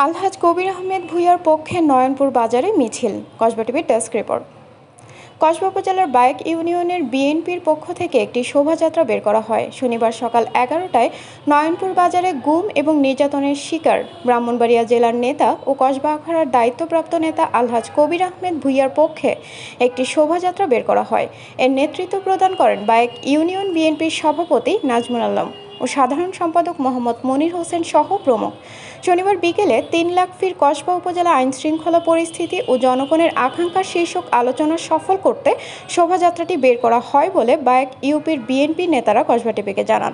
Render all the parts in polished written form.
আলহাজ কবির আহমেদ ভূঁইয়ার পক্ষে নয়নপুর বাজারে মিছিল। কসবা টিভির ডেস্ক রিপোর্ট। কসবা উপজেলার বায়েক ইউনিয়নের বিএনপির পক্ষ থেকে একটি শোভাযাত্রা বের করা হয়। শনিবার সকাল 11টায় নয়নপুর বাজারে গুম এবং নির্যাতনের শিকার ব্রাহ্মণবাড়িয়া জেলার নেতা ও কসবা আখাড়ার দায়িত্বপ্রাপ্ত নেতা আলহাজ কবির আহমেদ ভূঁইয়ার পক্ষে একটি শোভাযাত্রা বের করা হয়। এর নেতৃত্ব প্রদান করেন বায়েক ইউনিয়ন বিএনপির সভাপতি নাজমুল আলম ও সাধারণ সম্পাদক মোহাম্মদ মনির হোসেন সহ প্রমুখ। শনিবার বিকেলে 3 লাখ ফির কসবা উপজেলা আইনশৃঙ্খলা পরিস্থিতি ও জনগণের আকাঙ্ক্ষা শীর্ষক আলোচনা সফল করতে শোভাযাত্রাটি বের করা হয় বলে বায়েক ইউপির বিএনপি নেতারা কসবা টিভিকে জানান।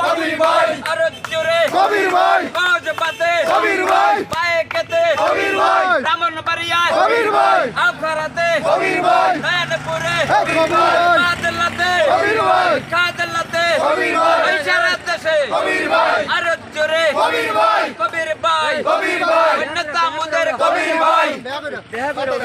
কবির ভাই আরো জোরে কবির ভাই বাজপাতে কবির ভাই পায়েকেতে কবির ভাই ব্রাহ্মণবাড়িয়া কবির ভাই আখাড়াতে কবির ভাই নয়নপুরে কবির ভাই আদালতে কবির ভাই আদালতে কবির ভাই ইশারা দেশে কবির ভাই আরো জোরে কবির ভাই কবির ভাই কবির ভাই নেতা মুদের কবির ভাই কবির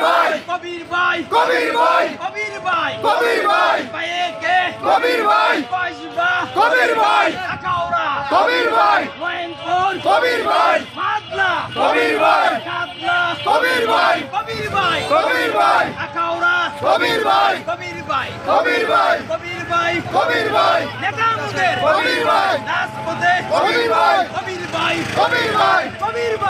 ভাই কবির ভাই কবির ভাই কবির ভাই কবির ভাই পায়েকে কবির ভাই কসবা কবির ভাই আখাউড়া কবির ভাই নয়নপুর কবির ভাই মাদলা কবির ভাই কাদলা কবির ভাই কবির ভাই কবির ভাই আখাউড়া কবির ভাই কবির ভাই কবির ভাই কবির ভাই কবির ভাই নেতা মুদের কবির ভাই দাস মুদের কবির ভাই কবির ভাই কবির ভাই কবির ভাই।